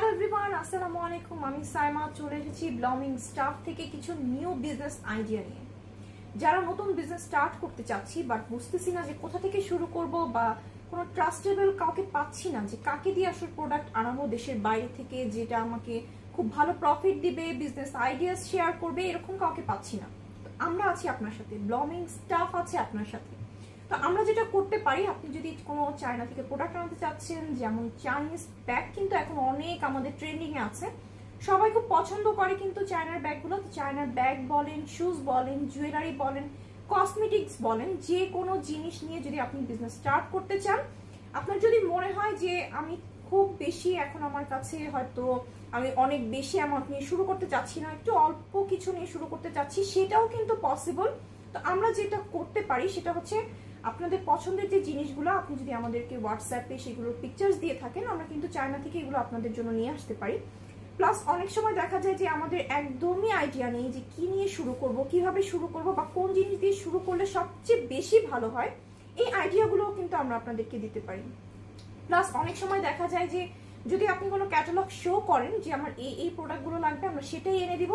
Hello everyone, আসসালামু আলাইকুম। আমি সাইমা চলে এসেছি ব্লমিং স্টাফ থেকে কিছু নিউ বিজনেস আইডিয়া নিয়ে। যারা নতুন বিজনেস স্টার্ট করতে চাচ্ছি বাট বুঝতেছি না যে কোথা থেকে শুরু করব বা কোনো ট্রাস্টেবল কাউকে পাচ্ছি না যে কাকে দিয়ে আসলে প্রোডাক্ট আনাবো দেশের বাইরে থেকে যেটা আমাকে খুব ভালো প্রফিট দিবে, বিজনেস আইডিয়াস শেয়ার করবে, এরকম কাউকে পাচ্ছি না। তো আমরা আছি আপনার সাথে, ব্লমিং স্টাফ আছে আপনার সাথে। তো আমরা যেটা করতে পারি, আপনি যদি কোনো চায়না থেকে প্রোডাক্ট আনতে চাচ্ছেন, যেমন চাইনিজ ব্যাগ কিন্তু এখন অনেক আমাদের ট্রেন্ডিং এ আছে, সবাই খুব পছন্দ করে কিন্তু চায়নার ব্যাগগুলো। চায়নার ব্যাগ বলেন, শুজ বলেন, জুয়েলারি বলেন, কসমেটিক্স বলেন, যে কোনো জিনিস নিয়ে যদি আপনি বিজনেস স্টার্ট করতে চান, আপনার যদি মনে হয় যে আমি খুব বেশি এখন আমার কাছে হয়তো আমি অনেক বেশি অ্যামাউন্ট নিয়ে শুরু করতে চাচ্ছি না, একটু অল্প কিছু নিয়ে শুরু করতে চাচ্ছি, সেটাও কিন্তু পসিবল। তো আমরা যেটা করতে পারি সেটা হচ্ছে আপনাদের পছন্দের যে জিনিসগুলো আপনি যদি আমাদেরকে হোয়াটসঅ্যাপে সেগুলোর পিকচার্স দিয়ে থাকেন, আমরা কিন্তু চায়না থেকে এগুলো আপনাদের জন্য নিয়ে আসতে পারি। প্লাস অনেক সময় দেখা যায় যে আমাদের একদমই আইডিয়া নেই যে কি নিয়ে শুরু করব, কিভাবে শুরু করব, বা কোন জিনিস দিয়ে শুরু করলে সবচেয়ে বেশি ভালো হয়, এই আইডিয়াগুলোও কিন্তু আমরা আপনাদেরকে দিতে পারি। প্লাস অনেক সময় দেখা যায় যে যদি আপনি কোনো ক্যাটালগ শো করেন যে আমার এই প্রোডাক্টগুলো লাগবে, আমরা সেটাই এনে দিব।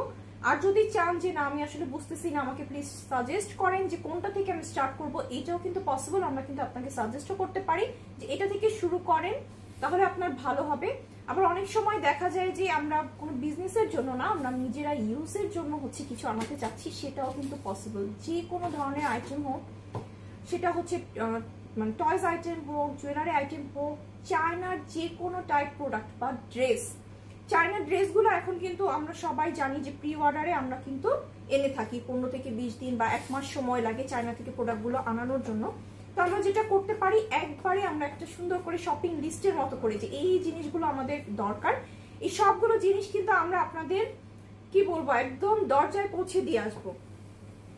আর যদি চান যে না আমি আসলে বুঝতেছি না, আমাকে প্লিজ সাজেস্ট করেন যে কোনটা থেকে আমি স্টার্ট করব, এটাও কিন্তু পসিবল। আমরা কিন্তু আপনাকে সাজেস্টও করতে পারি যে এটা থেকে শুরু করেন, তাহলে আপনার ভালো হবে। আবার অনেক সময় দেখা যায় যে আমরা কোনো বিজনেসের জন্য না, আমরা নিজেরা ইউজের জন্য হচ্ছে কিছু আনাতে চাচ্ছি, সেটাও কিন্তু পসিবল। যে কোনো ধরনের আইটেম হোক, সেটা হচ্ছে মানে টয়স আইটেম হোক, জুয়েলারি আইটেম হোক, চায়নার যে কোনো টাইপ প্রোডাক্ট বা ড্রেস। চায়নার ড্রেসগুলো এখন কিন্তু আমরা সবাই জানি যে প্রি অর্ডারে আমরা কিন্তু এনে থাকি, 15 থেকে 20 দিন বা 1 মাস সময় লাগে চায়না থেকে প্রোডাক্টগুলো আনানোর জন্য। তো আমরা যেটা করতে পারি, একবারে আমরা একটা সুন্দর করে শপিং লিস্টের মতো করে যে এই জিনিসগুলো আমাদের দরকার, এই সবগুলো জিনিস কিন্তু আমরা আপনাদের কি বলবো একদম দরজায় পৌঁছে দিয়ে আসবো।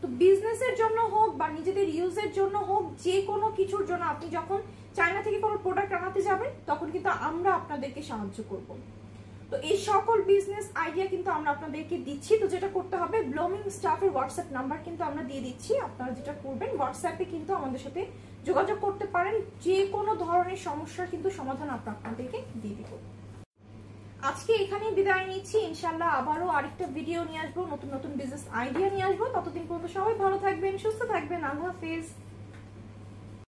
তো বিজনেসের জন্য হোক বা নিজেদের ইউজের জন্য হোক, যে কোনো কিছুর জন্য আপনি যখন চায়না থেকে কোনো প্রোডাক্ট আনাতে যাবেন, তখন কিন্তু আমরা আপনাদেরকে সাহায্য করব। তো এই সকল বিজনেস আইডিয়া কিন্তু আমরা আপনাদেরকে দিচ্ছি। তো যেটা করতে হবে, ব্লমিং স্টাফের হোয়াটসঅ্যাপ নাম্বার কিন্তু আমরা দিয়ে দিচ্ছি। আপনারা যেটা করবেন, হোয়াটসঅ্যাপে কিন্তু আমাদের সাথে যোগাযোগ করতে পারেন, যে কোনো ধরনের সমস্যার কিন্তু সমাধান আপনাদেরকে দিয়ে দিব। আজকে এখানেই বিদায় নিচ্ছি, ইনশাল্লাহ আবারও আরেকটা ভিডিও নিয়ে আসবো, নতুন নতুন বিজনেস আইডিয়া নিয়ে আসবো। ততদিন পর্যন্ত সবাই ভালো থাকবেন, সুস্থ থাকবেন। আল্লাহ হাফেজ।